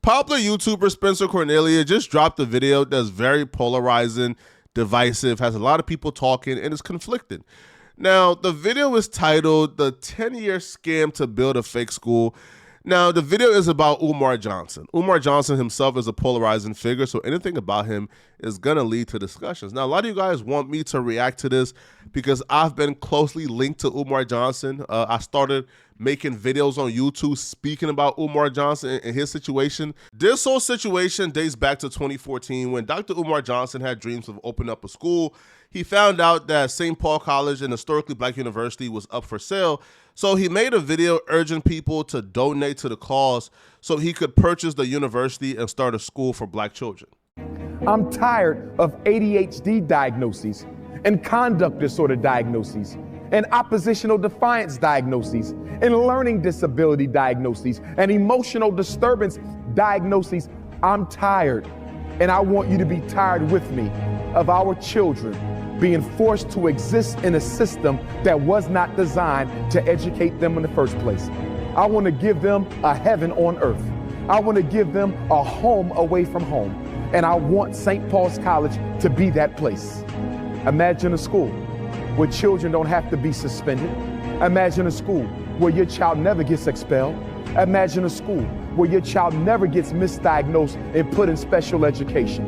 Popular YouTuber Spencer Cornelia just dropped a video that's very polarizing, divisive, has a lot of people talking, and is conflicted. Now, the video is titled "The 10-Year Scam to Build a Fake School." Now, the video is about Umar Johnson. Umar Johnson himself is a polarizing figure, so anything about him is going to lead to discussions. Now, a lot of you guys want me to react to this because I've been closely linked to Umar Johnson. I started making videos on YouTube speaking about Umar Johnson and his situation. This whole situation dates back to 2014 when Dr. Umar Johnson had dreams of opening up a school. He found out that St. Paul College, an historically black university, was up for sale. So he made a video urging people to donate to the cause so he could purchase the university and start a school for black children. I'm tired of ADHD diagnoses and conduct disorder diagnoses and oppositional defiance diagnoses and learning disability diagnoses and emotional disturbance diagnoses. I'm tired, and I want you to be tired with me of our children being forced to exist in a system that was not designed to educate them in the first place. I want to give them a heaven on earth. I want to give them a home away from home. And I want St. Paul's College to be that place. Imagine a school where children don't have to be suspended. Imagine a school where your child never gets expelled. Imagine a school where your child never gets misdiagnosed and put in special education.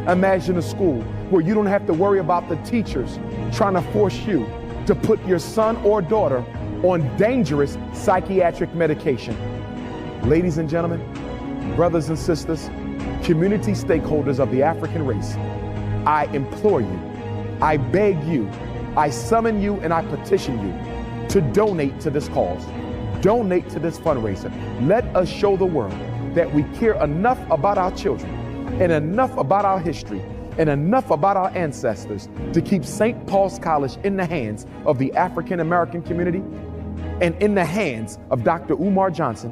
Imagine a school where you don't have to worry about the teachers trying to force you to put your son or daughter on dangerous psychiatric medication. Ladies and gentlemen, brothers and sisters, community stakeholders of the African race, I implore you, I beg you, I summon you, and I petition you to donate to this cause. Donate to this fundraiser. Let us show the world that we care enough about our children and enough about our history and enough about our ancestors to keep St. Paul's College in the hands of the African American community and in the hands of Dr. Umar Johnson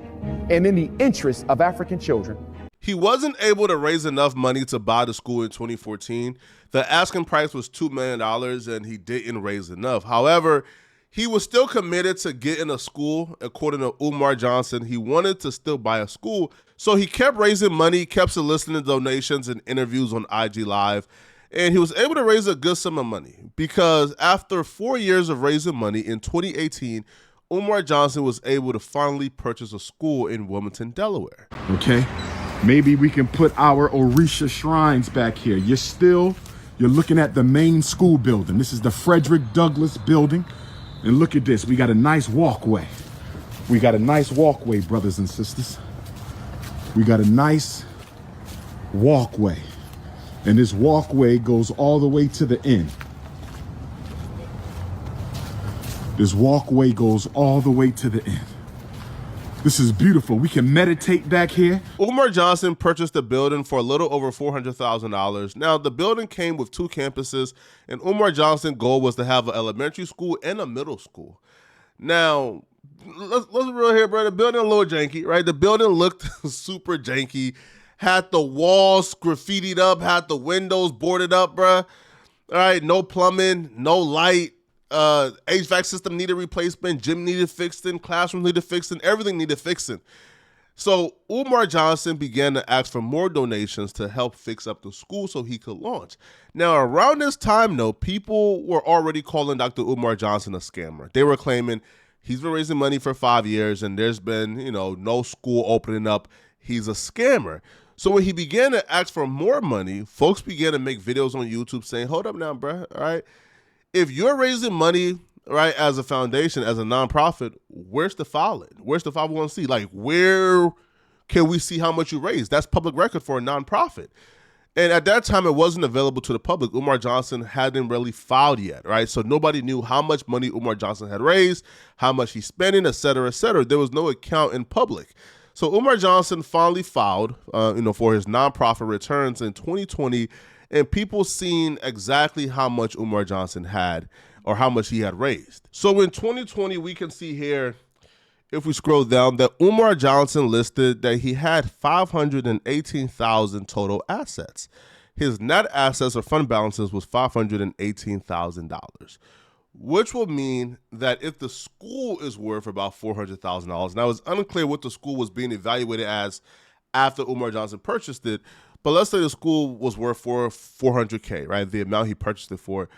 and in the interests of African children. He wasn't able to raise enough money to buy the school in 2014. The asking price was $2 million and he didn't raise enough. However, he was still committed to getting a school. According to Umar Johnson, he wanted to still buy a school. So he kept raising money, kept soliciting donations and interviews on IG Live. And he was able to raise a good sum of money because after 4 years of raising money in 2018, Umar Johnson was able to finally purchase a school in Wilmington, Delaware. Okay. Maybe we can put our Orisha shrines back here. You're looking at the main school building. This is the Frederick Douglass building. And look at this, we got a nice walkway. We got a nice walkway, brothers and sisters. We got a nice walkway. And this walkway goes all the way to the end. This walkway goes all the way to the end. This is beautiful. We can meditate back here. Umar Johnson purchased the building for a little over $400,000. Now, the building came with 2 campuses, and Umar Johnson's goal was to have an elementary school and a middle school. Now, let's be real here, bro. The building a little janky, right? The building looked super janky, had the walls graffitied up, had the windows boarded up, bro. All right, no plumbing, no light. HVAC system needed replacement, gym needed fixing, classroom needed fixing, everything needed fixing. So Umar Johnson began to ask for more donations to help fix up the school so he could launch. Now, around this time, though, people were already calling Dr. Umar Johnson a scammer. They were claiming he's been raising money for 5 years and there's been, no school opening up. He's a scammer. So when he began to ask for more money, folks began to make videos on YouTube saying, hold up now, bro, all right? If you're raising money, right, as a foundation, as a nonprofit, where's the filing? Where's the 501c? Like, where can we see how much you raised? That's public record for a nonprofit. And at that time, it wasn't available to the public. Umar Johnson hadn't really filed yet, right? So nobody knew how much money Umar Johnson had raised, how much he's spending, et cetera, et cetera. There was no account in public. So Umar Johnson finally filed, for his nonprofit returns in 2020, and people seen exactly how much Umar Johnson had or how much he had raised. So in 2020, we can see here, if we scroll down, that Umar Johnson listed that he had $518,000 total assets. His net assets or fund balances was $518,000, which will mean that if the school is worth about $400,000, now it's unclear what the school was being evaluated as after Umar Johnson purchased it. But let's say the school was worth for $400K, right? The amount he purchased it for.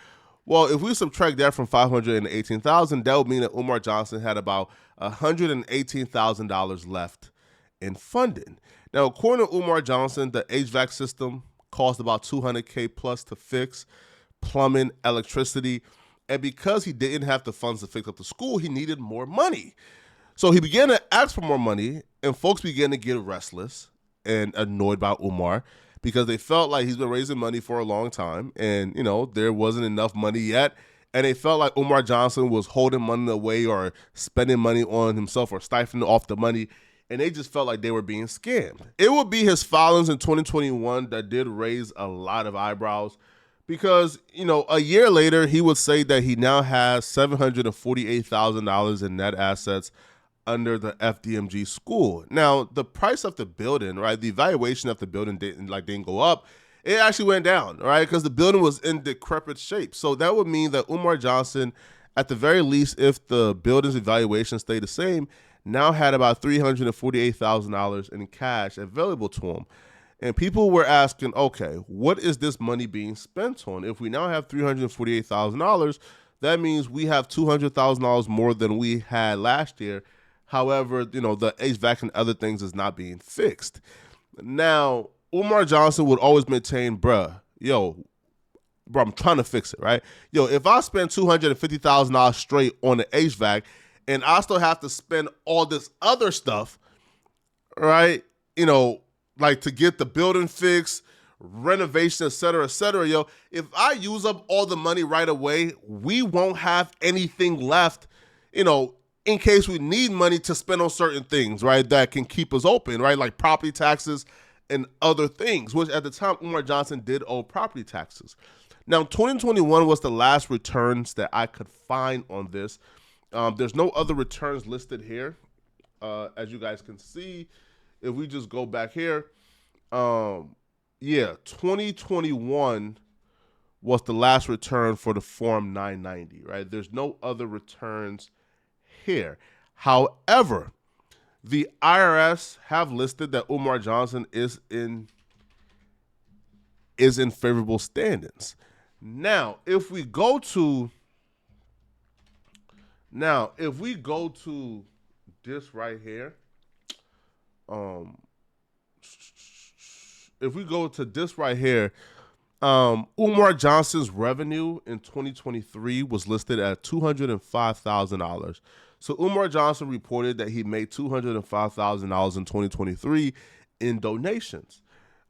Well, if we subtract that from $518,000, that would mean that Umar Johnson had about $118,000 left in funding. Now, according to Umar Johnson, the HVAC system cost about $200K plus to fix, plumbing, electricity, and because he didn't have the funds to fix up the school, he needed more money. So he began to ask for more money, and folks began to get restless and annoyed by Umar because they felt like he's been raising money for a long time, and there wasn't enough money yet, and they felt like Umar Johnson was holding money away or spending money on himself or siphoning off the money, and they just felt like they were being scammed. It would be his filings in 2021 that did raise a lot of eyebrows because, a year later, he would say that he now has $748,000 in net assets under the FDMG school. Now, the price of the building, right, the valuation of the building didn't go up. It actually went down, right, because the building was in decrepit shape. So that would mean that Umar Johnson, at the very least, if the building's evaluation stayed the same, now had about $348,000 in cash available to him. And people were asking, okay, what is this money being spent on? If we now have $348,000, that means we have $200,000 more than we had last year. However, the HVAC and other things is not being fixed. Now, Umar Johnson would always maintain, bro, I'm trying to fix it, right? If I spend $250,000 straight on the HVAC and I still have to spend all this other stuff, right? Like to get the building fixed, renovation, et cetera, if I use up all the money right away, we won't have anything left, in case we need money to spend on certain things, right, that can keep us open, right, like property taxes and other things, which at the time Umar Johnson did owe property taxes. Now, 2021 was the last returns that I could find on this. There's no other returns listed here. As you guys can see, if we just go back here, 2021 was the last return for the Form 990, right? There's no other returns here. However, the IRS have listed that Umar Johnson is in favorable standings. Now, if we go to this right here, Umar Johnson's revenue in 2023 was listed at $205,000. So Umar Johnson reported that he made $205,000 in 2023 in donations.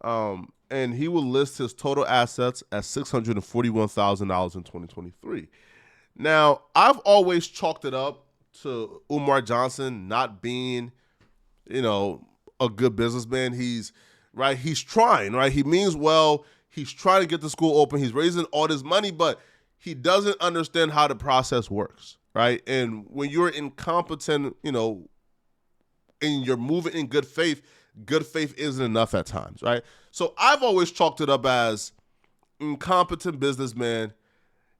And he will list his total assets at $641,000 in 2023. Now, I've always chalked it up to Umar Johnson not being, a good businessman. He's trying, right? He means well. He's trying to get the school open. He's raising all this money, but he doesn't understand how the process works, right? And when you're incompetent, and you're moving in good faith isn't enough at times, right? So I've always chalked it up as incompetent businessman.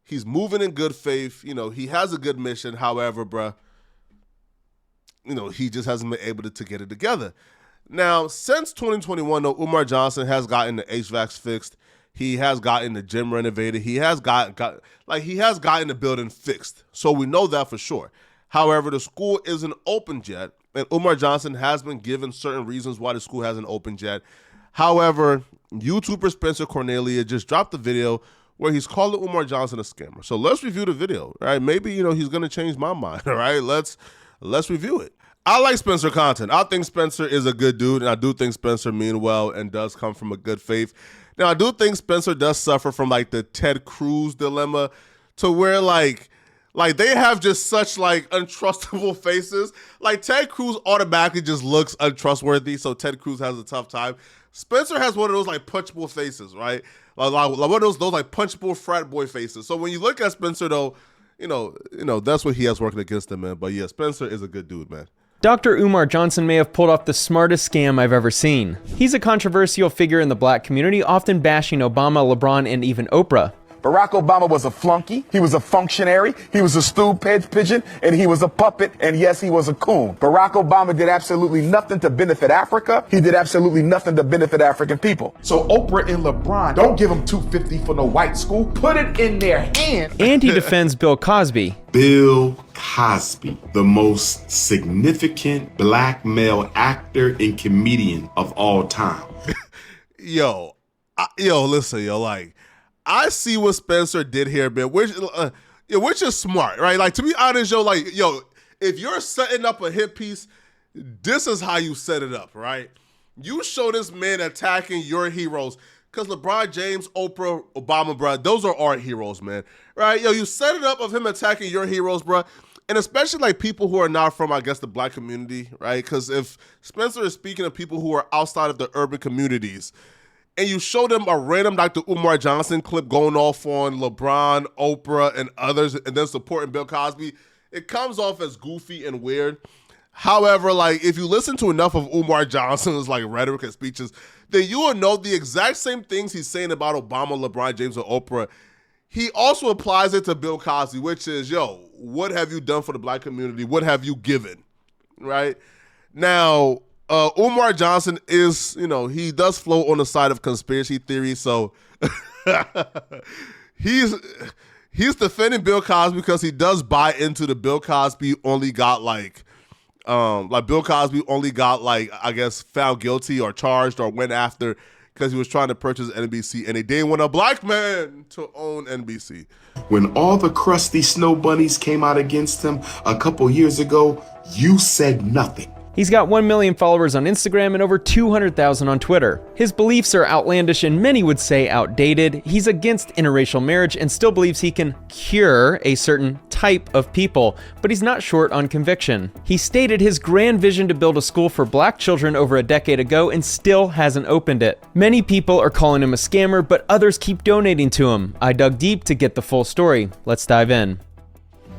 He's moving in good faith. He has a good mission. However, bruh, he just hasn't been able to get it together. Now, since 2021, though, Umar Johnson has gotten the HVACs fixed. He has gotten the gym renovated. He has gotten the building fixed. So we know that for sure. However, the school isn't open yet, and Umar Johnson has been given certain reasons why the school hasn't opened yet. However, YouTuber Spencer Cornelia just dropped a video where he's calling Umar Johnson a scammer. So let's review the video, right? Maybe, he's going to change my mind, all right? Let's review it. I like Spencer content. I think Spencer is a good dude, and I do think Spencer means well and does come from a good faith. Now, I do think Spencer does suffer from, the Ted Cruz dilemma to where, they have just such, untrustable faces. Ted Cruz automatically just looks untrustworthy, so Ted Cruz has a tough time. Spencer has one of those, punchable faces, right? One of those punchable frat boy faces. So when you look at Spencer, though, that's what he has working against him, man. But, yeah, Spencer is a good dude, man. Dr. Umar Johnson may have pulled off the smartest scam I've ever seen. He's a controversial figure in the black community, often bashing Obama, LeBron, and even Oprah. Barack Obama was a flunky, he was a functionary, he was a stool pigeon, and he was a puppet, and yes, he was a coon. Barack Obama did absolutely nothing to benefit Africa. He did absolutely nothing to benefit African people. So Oprah and LeBron, don't give them $250 for no white school. Put it in their hand. And he defends Bill Cosby. Bill Cosby, the most significant black male actor and comedian of all time. Listen, like, I see what Spencer did here, man, which is smart, right? Like, to be honest, if you're setting up a hit piece, this is how you set it up, right? You show this man attacking your heroes, because LeBron James, Oprah, Obama, bro, those are our heroes, man, right? You set it up of him attacking your heroes, bro, and especially, like, people who are not from, I guess, the black community, right? Because if Spencer is speaking of people who are outside of the urban communities, and you show them a random Dr. Umar Johnson clip going off on LeBron, Oprah, and others, and then supporting Bill Cosby, it comes off as goofy and weird. However, like, if you listen to enough of Umar Johnson's, like, rhetoric and speeches, then you will know the exact same things he's saying about Obama, LeBron James, and Oprah. He also applies it to Bill Cosby, which is, what have you done for the black community? What have you given, right? Now, Umar Johnson is, he does float on the side of conspiracy theory, so he's defending Bill Cosby because he does buy into the Bill Cosby only got Bill Cosby only got I guess found guilty or charged or went after because he was trying to purchase NBC and they didn't want a black man to own NBC. When all the crusty snow bunnies came out against him a couple years ago, you said nothing. He's got 1 million followers on Instagram and over 200,000 on Twitter. His beliefs are outlandish and many would say outdated. He's against interracial marriage and still believes he can cure a certain type of people, but he's not short on conviction. He stated his grand vision to build a school for black children over a decade ago and still hasn't opened it. Many people are calling him a scammer, but others keep donating to him. I dug deep to get the full story. Let's dive in.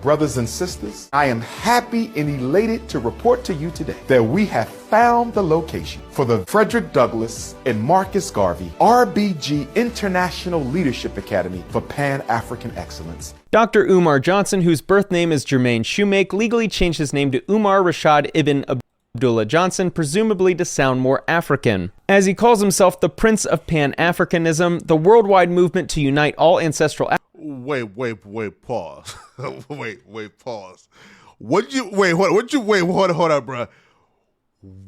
Brothers and sisters, I am happy and elated to report to you today that we have found the location for the Frederick Douglass and Marcus Garvey RBG International Leadership Academy for Pan-African Excellence. Dr. Umar Johnson, whose birth name is Jermaine Shoemake, legally changed his name to Umar Rashad Ibn Abdullah Johnson, presumably to sound more African. As he calls himself the Prince of Pan-Africanism, the worldwide movement to unite all ancestral Wait, pause. Pause. Hold up, bro.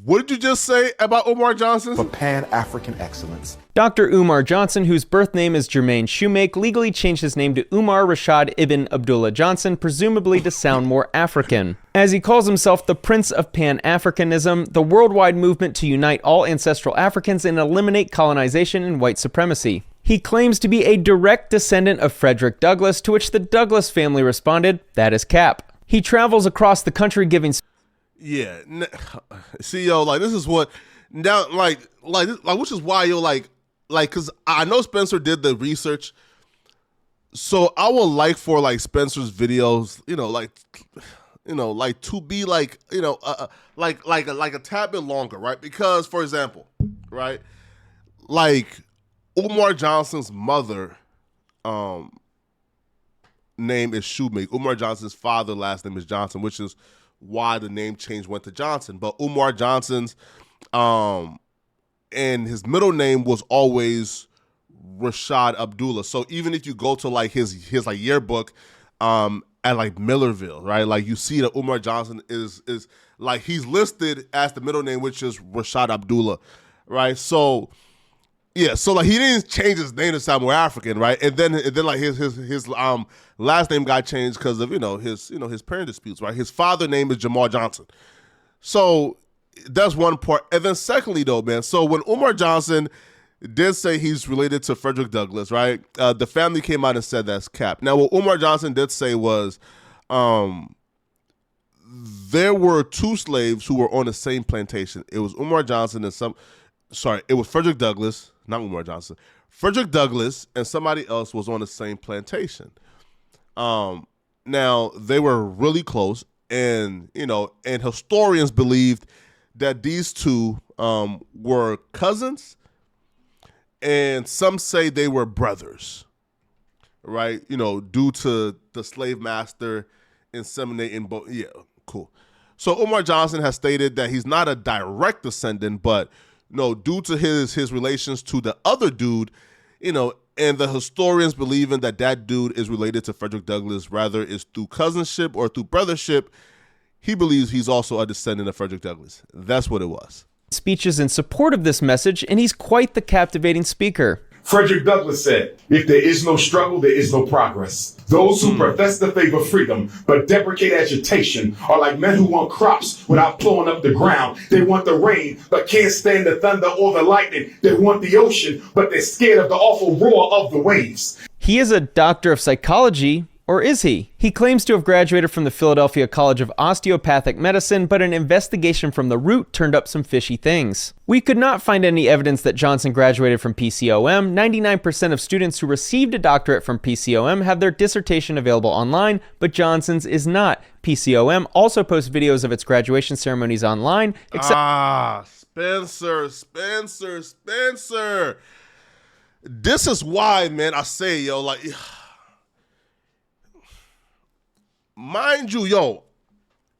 What did you just say about Umar Johnson? For Pan-African Excellence. Dr. Umar Johnson, whose birth name is Jermaine Shoemake, legally changed his name to Umar Rashad Ibn Abdullah Johnson, presumably to sound more African. As he calls himself the Prince of Pan-Africanism, the worldwide movement to unite all ancestral Africans and eliminate colonization and white supremacy. He claims to be a direct descendant of Frederick Douglass, to which the Douglass family responded, "That is cap." He travels across the country giving... Yeah. See, this is what... Now, which is why, because I know Spencer did the research, so I would like for, Spencer's videos, to be, a tad bit longer, right? Because, for example, right, Umar Johnson's mother name is Shoemake. Umar Johnson's father last name is Johnson, which is why the name change went to Johnson. But Umar Johnson's and his middle name was always Rashad Abdullah. So even if you go to his yearbook at Millerville, right? You see that Umar Johnson is he's listed as the middle name, which is Rashad Abdullah, right? So yeah, so he didn't change his name to sound more African, right? And then his last name got changed because of his parent disputes, right? His father name is Jamal Johnson, so that's one part. And then secondly, though, man, so when Umar Johnson did say he's related to Frederick Douglass, right? The family came out and said that's cap. Now, what Umar Johnson did say was, there were two slaves who were on the same plantation. It was Umar Johnson and it was Frederick Douglass. Not Umar Johnson. Frederick Douglass and somebody else was on the same plantation. Now, they were really close, and historians believed that these two were cousins, and some say they were brothers, right? You know, due to the slave master inseminating both. Yeah, cool. So Umar Johnson has stated that he's not a direct descendant, but due to his relations to the other dude, and the historians believing that dude is related to Frederick Douglass, rather is through cousinship or through brothership, he believes he's also a descendant of Frederick Douglass. That's what it was. Speeches in support of this message, and he's quite the captivating speaker. Frederick Douglass said, if there is no struggle, there is no progress. Those who profess the favor of freedom but deprecate agitation are like men who want crops without plowing up the ground. They want the rain but can't stand the thunder or the lightning. They want the ocean but they're scared of the awful roar of the waves. He is a doctor of psychology, or is he? He claims to have graduated from the Philadelphia College of Osteopathic Medicine, but an investigation from the Root turned up some fishy things. We could not find any evidence that Johnson graduated from PCOM. 99% of students who received a doctorate from PCOM have their dissertation available online, but Johnson's is not. PCOM also posts videos of its graduation ceremonies online, except... Spencer. This is why, man, I say, mind you,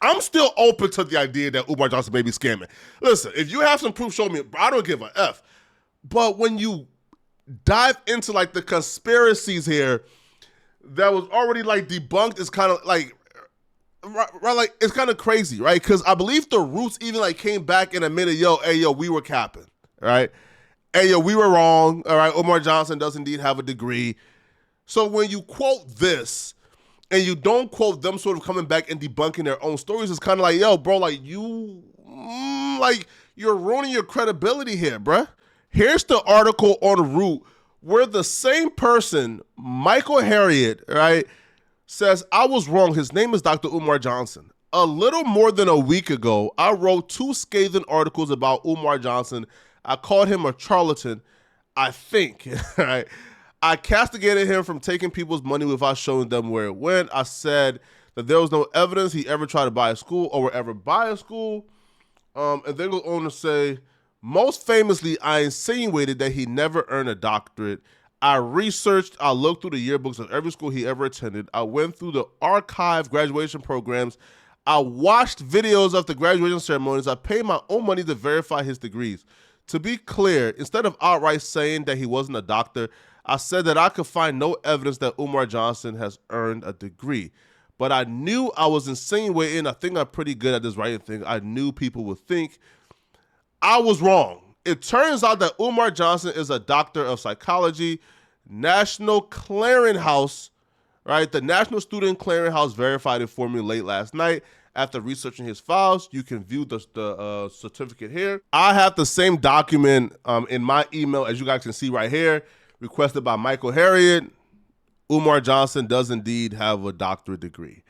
I'm still open to the idea that Umar Johnson may be scamming. Listen, if you have some proof, show me. I don't give a F. But when you dive into the conspiracies here that was already debunked, it's kind of right, it's kind of crazy, right? Because I believe the Roots even came back and admitted, we were capping, right? Hey, we were wrong, all right? Umar Johnson does indeed have a degree. So when you quote this, and you don't quote them sort of coming back and debunking their own stories, it's kind of bro, you're ruining your credibility here, bruh. Here's the article on Root where the same person, Michael Harriet, right, says, I was wrong. His name is Dr. Umar Johnson. A little more than a week ago, I wrote 2 scathing articles about Umar Johnson. I called him a charlatan, I think, right? I castigated him from taking people's money without showing them where it went. I said that there was no evidence he ever tried to buy a school or would ever buy a school. And then goes on to say, most famously, I insinuated that he never earned a doctorate. I looked through the yearbooks of every school he ever attended. I went through the archive graduation programs. I watched videos of the graduation ceremonies. I paid my own money to verify his degrees. To be clear, instead of outright saying that he wasn't a doctor, I said that I could find no evidence that Umar Johnson has earned a degree. But I knew I was insinuating. I think I'm pretty good at this writing thing. I knew people would think I was wrong. It turns out that Umar Johnson is a doctor of psychology. National Clearinghouse, right? The National Student Clearinghouse verified it for me late last night. After researching his files, you can view the certificate here. I have the same document in my email, as you guys can see right here, requested by Michael Harriet. Umar Johnson does indeed have a doctorate degree.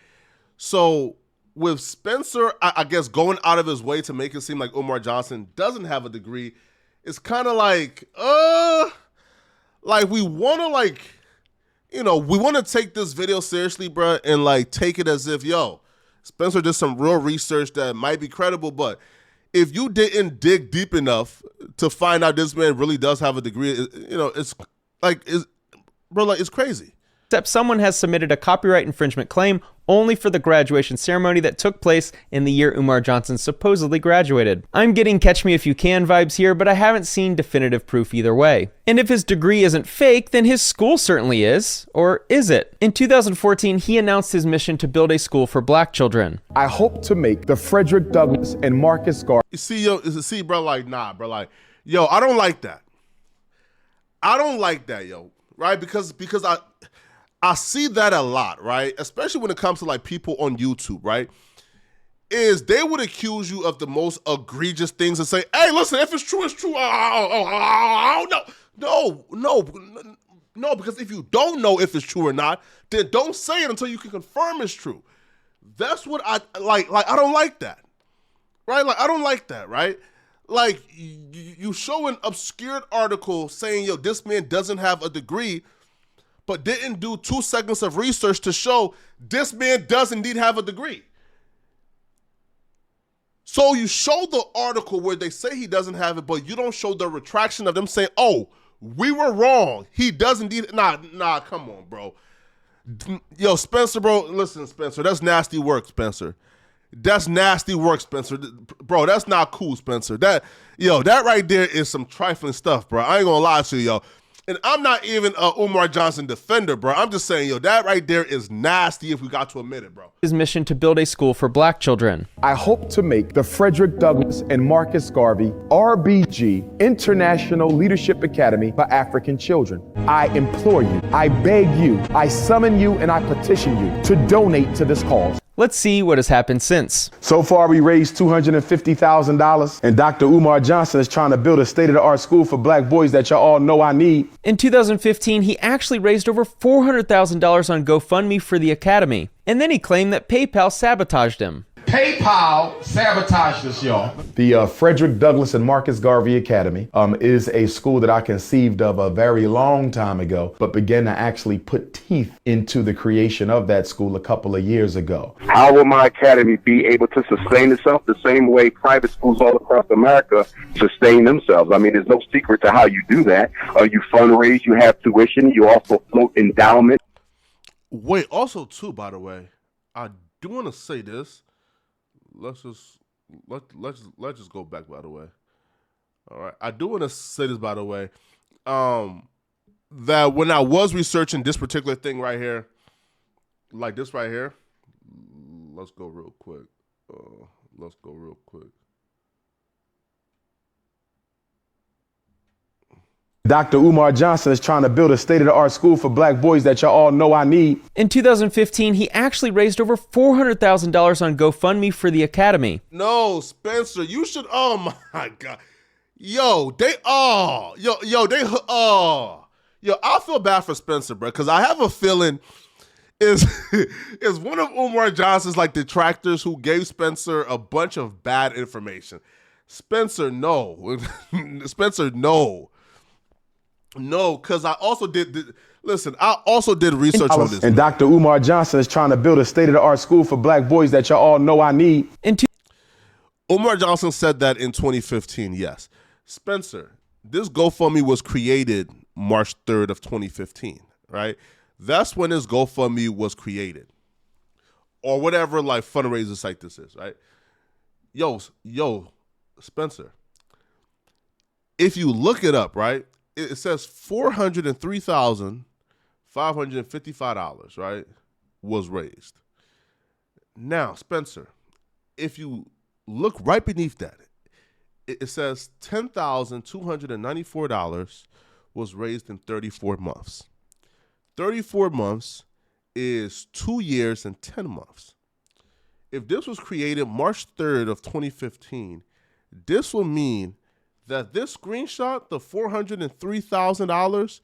So with Spencer, I guess, going out of his way to make it seem like Umar Johnson doesn't have a degree, it's kind of we want to we want to take this video seriously, bro, and take it as if, Spencer did some real research that might be credible, but if you didn't dig deep enough to find out this man really does have a degree, it's crazy. Except someone has submitted a copyright infringement claim only for the graduation ceremony that took place in the year Umar Johnson supposedly graduated. I'm getting Catch Me If You Can vibes here, but I haven't seen definitive proof either way. And if his degree isn't fake, then his school certainly is. Or is it? In 2014, he announced his mission to build a school for black children. I hope to make the Frederick Douglass and Marcus Garvey. I don't like that. I don't like that, right? Because I see that a lot, right? Especially when it comes to people on YouTube, right? Is they would accuse you of the most egregious things and say, hey, listen, if it's true, it's true. No, because if you don't know if it's true or not, then don't say it until you can confirm it's true. That's what I like. I don't like that, right? I don't like that, right? You show an obscured article saying, this man doesn't have a degree, but didn't do 2 seconds of research to show this man does indeed have a degree. So you show the article where they say he doesn't have it, but you don't show the retraction of them saying, oh, we were wrong. He does indeed. Nah, come on, bro. Yo, Spencer, bro, listen, Spencer, that's nasty work, Spencer. That's nasty work, Spencer. Bro, that's not cool, Spencer. That right there is some trifling stuff, bro. I ain't gonna lie to you, yo. And I'm not even a Umar Johnson defender, bro. I'm just saying, yo, that right there is nasty if we got to admit it, bro. His mission to build a school for black children. I hope to make the Frederick Douglass and Marcus Garvey RBG International Leadership Academy for African Children. I implore you, I beg you, I summon you, and I petition you to donate to this cause. Let's see what has happened since. So far, we raised $250,000, and Dr. Umar Johnson is trying to build a state-of-the-art school for black boys that y'all all know I need. In 2015, he actually raised over $400,000 on GoFundMe for the academy, and then he claimed that PayPal sabotaged him. PayPal sabotaged us, y'all. The Frederick Douglass and Marcus Garvey Academy is a school that I conceived of a very long time ago, but began to actually put teeth into the creation of that school a couple of years ago. How will my academy be able to sustain itself the same way private schools all across America sustain themselves? I mean, there's no secret to how you do that. You fundraise, you have tuition, you also float endowment. Wait, also too, by the way, I do want to say this. Let's just go back, by the way. All right. I do want to say this, by the way. That when I was researching this particular thing right here, like this right here, let's go real quick. Dr. Umar Johnson is trying to build a state-of-the-art school for black boys that y'all all know I need. In 2015, he actually raised over $400,000 on GoFundMe for the academy. No, Spencer, you should. Oh my God, I feel bad for Spencer, bro, because I have a feeling is one of Umar Johnson's like detractors who gave Spencer a bunch of bad information. Spencer, no. Spencer, no. No, because I also did research on this. And Dr. Umar Johnson is trying to build a state-of-the-art school for black boys that y'all all know I need. Umar Johnson said that in 2015, yes. Spencer, this GoFundMe was created March 3rd of 2015, right? That's when this GoFundMe was created. Or whatever like fundraiser site this is, right? Yo, Spencer, if you look it up, right? It says $403,555, right, was raised. Now, Spencer, if you look right beneath that, it says $10,294 was raised in 34 months. 34 months is 2 years and 10 months. If this was created March 3rd of 2015, this will mean that this screenshot, the $403,000,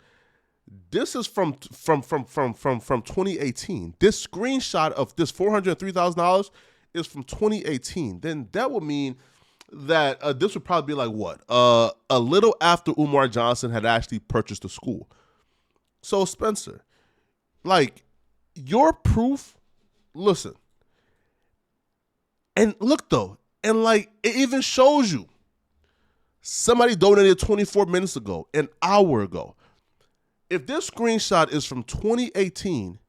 this is from 2018. This screenshot of this $403,000 is from 2018. Then that would mean that this would probably be like what? A little after Umar Johnson had actually purchased the school. So Spencer, like your proof, listen, and look though, and like it even shows you. Somebody donated 24 minutes ago, an hour ago. If this screenshot is from 2018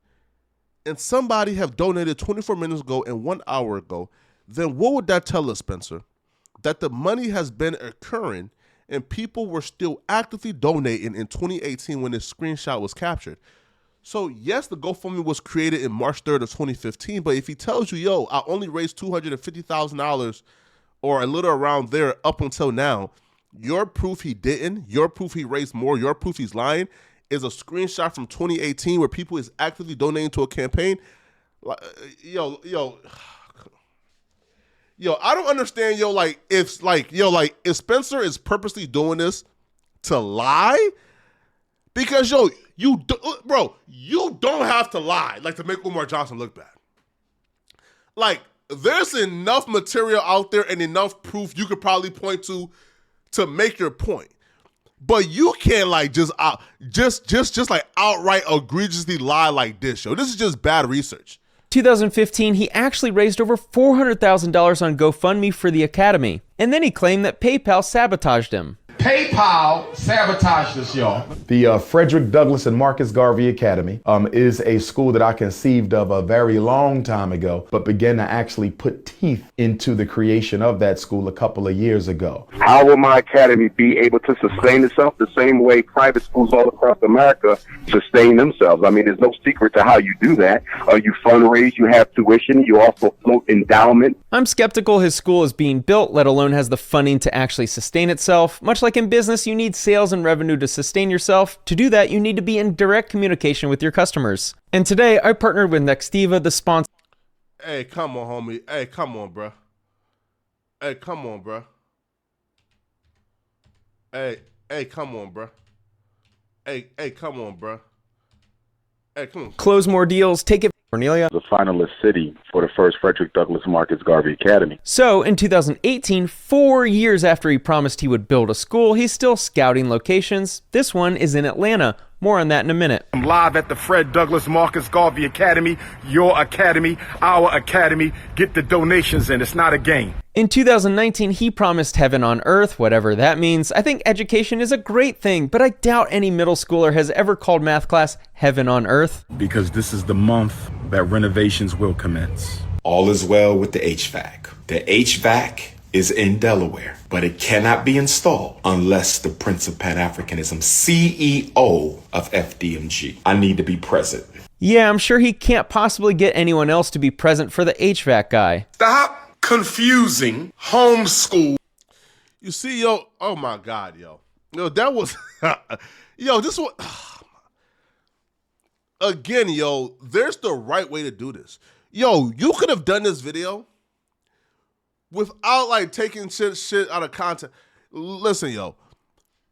and somebody have donated 24 minutes ago and 1 hour ago, then what would that tell us, Spencer? That the money has been occurring and people were still actively donating in 2018 when this screenshot was captured. So yes, the GoFundMe was created in March 3rd of 2015, but if he tells you, yo, I only raised $250,000 or a little around there up until now, your proof he didn't, your proof he raised more, your proof he's lying is a screenshot from 2018 where people is actively donating to a campaign. Yo, I don't understand, if Spencer is purposely doing this to lie, because you don't have to lie like to make Umar Johnson look bad. Like there's enough material out there and enough proof you could probably point to make your point. But you can't just outright egregiously lie like this, yo. This is just bad research. 2015, he actually raised over $400,000 on GoFundMe for the academy, and then he claimed that PayPal sabotaged him. PayPal sabotaged us, y'all. The Frederick Douglass and Marcus Garvey Academy is a school that I conceived of a very long time ago, but began to actually put teeth into the creation of that school a couple of years ago. How will my academy be able to sustain itself the same way private schools all across America sustain themselves? I mean, there's no secret to how you do that. You fundraise, you have tuition, you also float endowment. I'm skeptical his school is being built, let alone has the funding to actually sustain itself. Much like in business, you need sales and revenue to sustain yourself. To do that, you need to be in direct communication with your customers. And today, I partnered with Nextiva, the sponsor. Hey, come on, homie. Hey, come on, bro. Hey, come on, bro. Hey, come on, bro. Hey, come on, bro. Hey, come on. Close more deals, take it. Cornelia. The finalist city for the first Frederick Douglass Marcus Garvey Academy. So in 2018, 4 years after he promised he would build a school, he's still scouting locations. This one is in Atlanta. More on that in a minute. I'm live at the Fred Douglass Marcus Garvey Academy, your academy, our academy. Get the donations in. It's not a game. In 2019, he promised heaven on earth, whatever that means. I think education is a great thing, but I doubt any middle schooler has ever called math class heaven on earth. Because this is the month that renovations will commence. All is well with the HVAC. The HVAC is in Delaware, but it cannot be installed unless the Prince of Pan-Africanism, CEO of FDMG. I need to be present. Yeah, I'm sure he can't possibly get anyone else to be present for the HVAC guy. Stop confusing homeschool. You see, yo, oh my God, yo. Yo, that was, yo, this was, again, yo, there's the right way to do this. Yo, you could have done this video without like taking shit out of context. Listen, yo,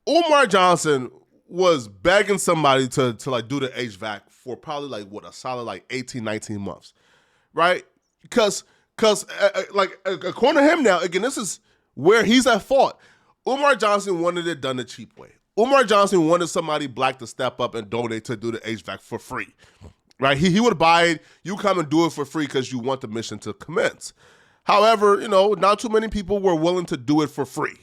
Umar Johnson was begging somebody to like do the HVAC for probably like what, a solid like 18, 19 months, right? Because like according to him now, again, this is where he's at fault. Umar Johnson wanted it done the cheap way. Umar Johnson wanted somebody black to step up and donate to do the HVAC for free, right? He would buy it. You come and do it for free because you want the mission to commence. However, you know, not too many people were willing to do it for free,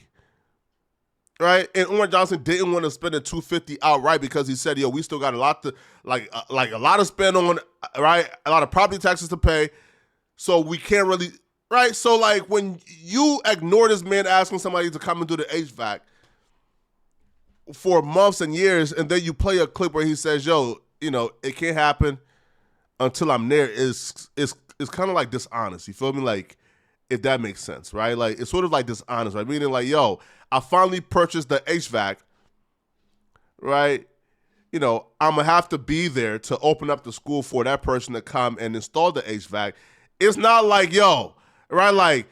right? And Umar Johnson didn't want to spend the $250 outright because he said, yo, we still got a lot to, like a lot to spend on, right? A lot of property taxes to pay. So we can't really, right? So like when you ignore this man asking somebody to come and do the HVAC for months and years, and then you play a clip where he says, yo, you know, it can't happen until I'm there, is kind of like dishonest. You feel me? Like, if that makes sense, right? Like, it's sort of like dishonest, right? Meaning like, yo, I finally purchased the HVAC, right? You know, I'm going to have to be there to open up the school for that person to come and install the HVAC. It's not like, yo, right? Like,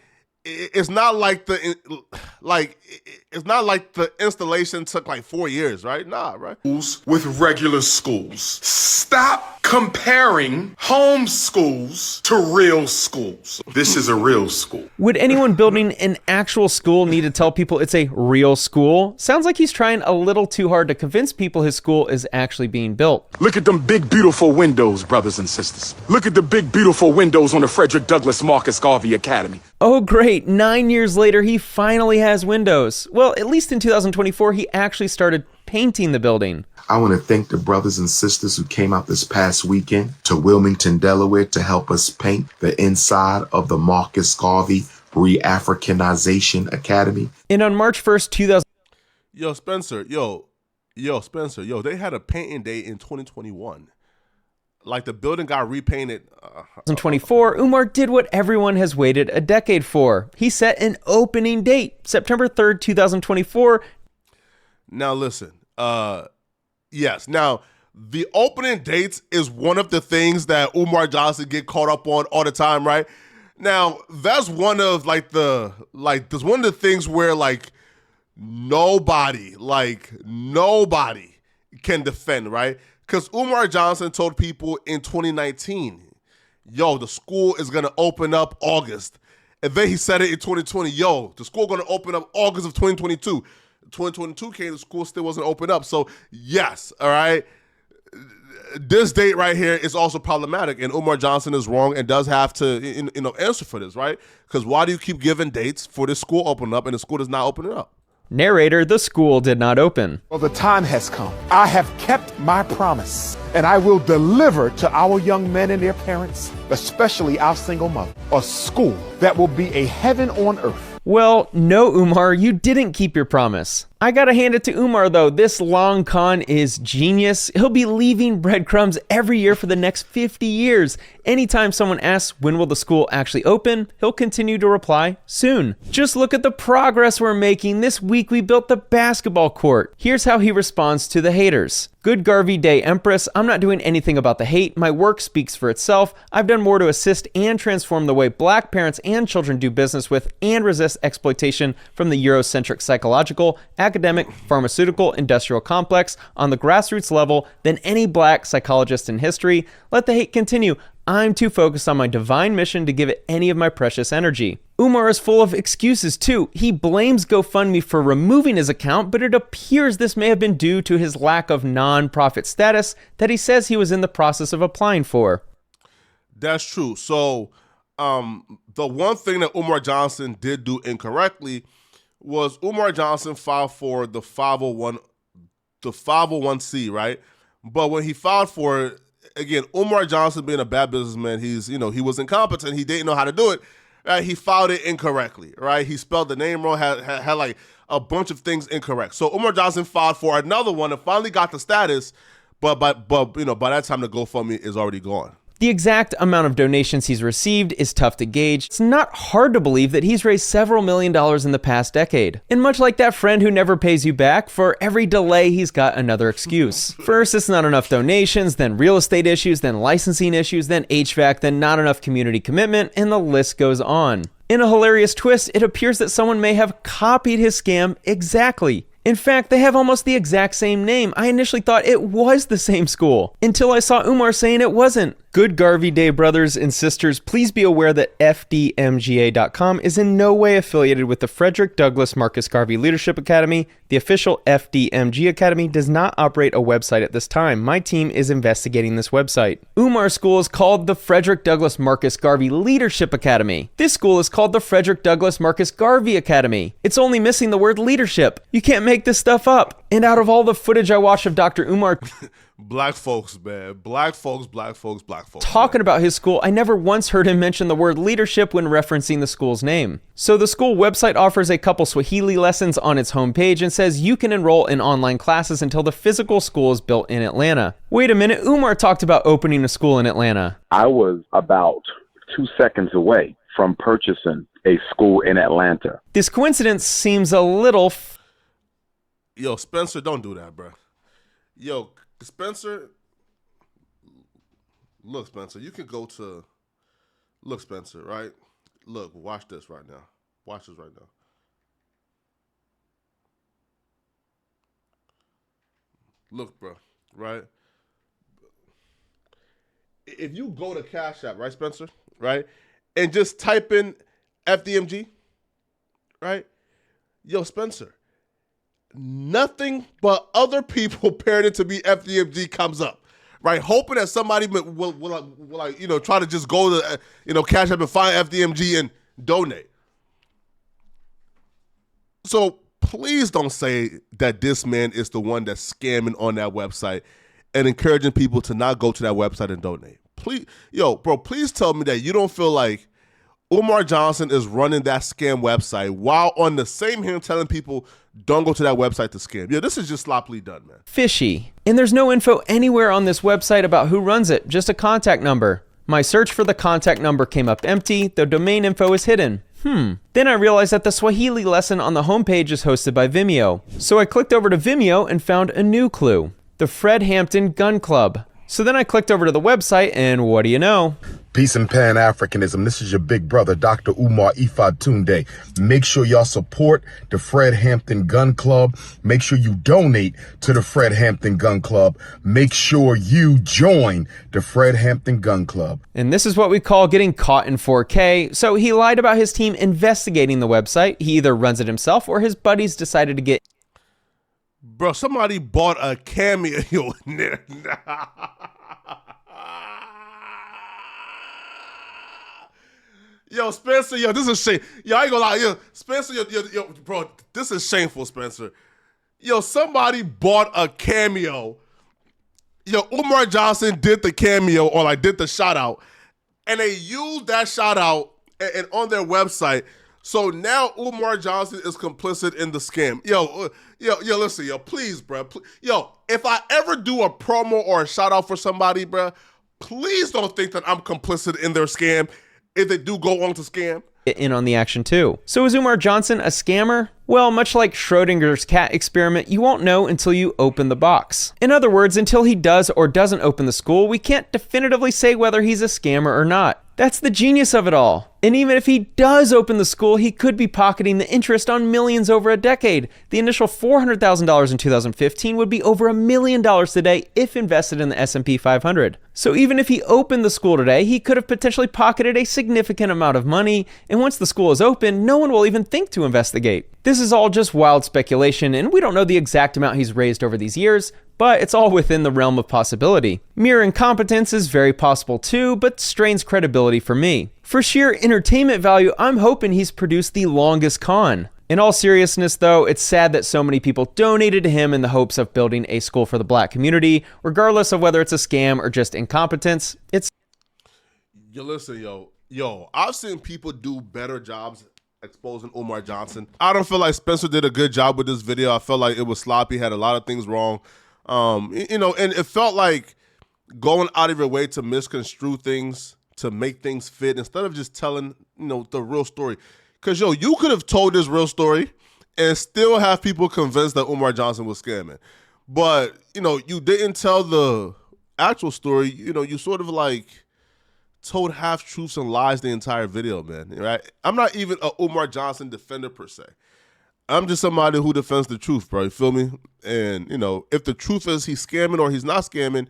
it's not like it's not like the installation took like 4 years, right? Nah, right? With regular schools. Stop comparing home schools to real schools. This is a real school. Would anyone building an actual school need to tell people it's a real school? Sounds like he's trying a little too hard to convince people his school is actually being built. Look at them big, beautiful windows, brothers and sisters. Look at the big, beautiful windows on the Frederick Douglass Marcus Garvey Academy. Oh, great. 9 years later, he finally has windows. Well, at least in 2024, he actually started painting the building. I want to thank the brothers and sisters who came out this past weekend to Wilmington, Delaware to help us paint the inside of the Marcus Garvey Re-Africanization Academy. And on March 1st, 2000. Yo, Spencer, they had a painting day in 2021. Like the building got repainted. 2024, Umar did what everyone has waited a decade for. He set an opening date, September 3rd, 2024. Now listen, yes. Now the opening dates is one of the things that Umar Johnson get caught up on all the time, right? Now that's one of there's one of the things where like nobody can defend, right? Because Umar Johnson told people in 2019, yo, the school is going to open up August. And then he said it in 2020, yo, the school going to open up August of 2022. 2022 came, the school still wasn't open up. So, yes, all right, this date right here is also problematic. And Umar Johnson is wrong and does have to answer for this, right? Because why do you keep giving dates for this school open up and the school does not open it up? Narrator, the school did not open. Well, the time has come. I have kept my promise, and I will deliver to our young men and their parents, especially our single mother, a school that will be a heaven on earth. Well, no, Umar, you didn't keep your promise. I gotta hand it to Umar though, this long con is genius. He'll be leaving breadcrumbs every year for the next 50 years. Anytime someone asks when will the school actually open, he'll continue to reply, soon. Just look at the progress we're making. This week we built the basketball court. Here's how he responds to the haters. Good Garvey Day, Empress. I'm not doing anything about the hate. My work speaks for itself. I've done more to assist and transform the way Black parents and children do business with and resist exploitation from the Eurocentric psychological, academic, pharmaceutical, industrial complex on the grassroots level than any Black psychologist in history. Let the hate continue. I'm too focused on my divine mission to give it any of my precious energy. Umar is full of excuses too. He blames GoFundMe for removing his account, but it appears this may have been due to his lack of non-profit status that he says he was in the process of applying for. That's true. So the one thing that Umar Johnson did do incorrectly was Umar Johnson filed for the 501c, right? But when he filed for it, again, Umar Johnson being a bad businessman, he was incompetent. He didn't know how to do it. He filed it incorrectly, right? He spelled the name wrong, had like a bunch of things incorrect. So Umar Johnson filed for another one and finally got the status, but by that time the GoFundMe is already gone. The exact amount of donations he's received is tough to gauge. It's not hard to believe that he's raised several $1,000,000 in the past decade. And much like that friend who never pays you back, for every delay he's got another excuse. First, it's not enough donations, then real estate issues, then licensing issues, then HVAC, then not enough community commitment, and the list goes on. In a hilarious twist, it appears that someone may have copied his scam exactly. In fact, they have almost the exact same name. I initially thought it was the same school, until I saw Umar saying it wasn't. Good Garvey Day brothers and sisters, please be aware that FDMGA.com is in no way affiliated with the Frederick Douglass Marcus Garvey Leadership Academy. The official FDMG Academy does not operate a website at this time. My team is investigating this website. Umar's school is called the Frederick Douglass Marcus Garvey Leadership Academy. This school is called the Frederick Douglass Marcus Garvey Academy. It's only missing the word leadership. You can't make this stuff up. And out of all the footage I watched of Dr. Umar Black folks, man. Black folks. talking about his school, I never once heard him mention the word leadership when referencing the school's name. So the school website offers a couple Swahili lessons on its homepage and says you can enroll in online classes until the physical school is built in Atlanta. Wait a minute, Umar talked about opening a school in Atlanta. I was about 2 seconds away from purchasing a school in Atlanta. This coincidence seems a little... Yo, Spencer, don't do that, bro. Yo, Spencer, look, Spencer, you can go to, look, Spencer, right? Look, watch this right now. Watch this right now. Look, bro, right? If you go to Cash App, right, Spencer, right, and just type in FDMG, right? Yo, Spencer, nothing but other people paired it to be FDMG comes up, right? Hoping that somebody will like, try to just go to, Cash App and find FDMG and donate. So please don't say that this man is the one that's scamming on that website and encouraging people to not go to that website and donate. Please, please tell me that you don't feel like Umar Johnson is running that scam website while on the same hand telling people don't go to that website to scam. Yeah, this is just sloppily done, man. Fishy. And there's no info anywhere on this website about who runs it, just a contact number. My search for the contact number came up empty, the domain info is hidden. Then I realized that the Swahili lesson on the homepage is hosted by Vimeo. So I clicked over to Vimeo and found a new clue, the Fred Hampton Gun Club. So then I clicked over to the website and what do you know? Peace and Pan-Africanism. This is your big brother, Dr. Umar Ifatunde. Make sure y'all support the Fred Hampton Gun Club. Make sure you donate to the Fred Hampton Gun Club. Make sure you join the Fred Hampton Gun Club. And this is what we call getting caught in 4K. So he lied about his team investigating the website. He either runs it himself or his buddies decided to get... Bro, somebody bought a cameo in there. Yo, Spencer, yo, this is shame. Yo, I ain't gonna lie, yo, Spencer, yo, bro, this is shameful, Spencer. Yo, somebody bought a cameo. Yo, Umar Johnson did the cameo or like did the shout out, and they used that shout out and on their website. So now Umar Johnson is complicit in the scam. Yo, listen, yo, please, bro. Yo, if I ever do a promo or a shout out for somebody, bro, please don't think that I'm complicit in their scam if they do go on to scam. In on the action too. So is Umar Johnson a scammer? Well, much like Schrodinger's cat experiment, you won't know until you open the box. In other words, until he does or doesn't open the school, we can't definitively say whether he's a scammer or not. That's the genius of it all. And even if he does open the school, he could be pocketing the interest on millions over a decade. The initial $400,000 in 2015 would be over $1 million today if invested in the S&P 500. So even if he opened the school today, he could have potentially pocketed a significant amount of money, and once the school is open, no one will even think to investigate. This is all just wild speculation, and we don't know the exact amount he's raised over these years, but it's all within the realm of possibility. Mere incompetence is very possible too, but strains credibility for me. For sheer entertainment value, I'm hoping he's produced the longest con. In all seriousness though, it's sad that so many people donated to him in the hopes of building a school for the black community, regardless of whether it's a scam or just incompetence. Yo, listen, yo, I've seen people do better jobs exposing Umar Johnson. I don't feel like Spencer did a good job with this video. I felt like it was sloppy, had a lot of things wrong. And it felt like going out of your way to misconstrue things, to make things fit, instead of just telling, the real story. Because, you could have told this real story and still have people convinced that Umar Johnson was scamming. But, you didn't tell the actual story. You sort of like told half-truths and lies the entire video, man, right? I'm not even a Umar Johnson defender per se. I'm just somebody who defends the truth, bro. You feel me? And, if the truth is he's scamming or he's not scamming,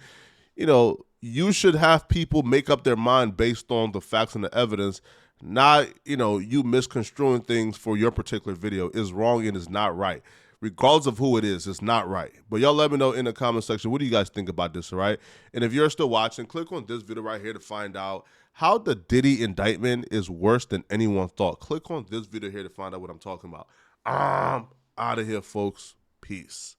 you should have people make up their mind based on the facts and the evidence, not, you misconstruing things for your particular video is wrong and is not right. Regardless of who it is, it's not right. But y'all let me know in the comment section, what do you guys think about this, all right? And if you're still watching, click on this video right here to find out how the Diddy indictment is worse than anyone thought. Click on this video here to find out what I'm talking about. I'm out of here, folks. Peace.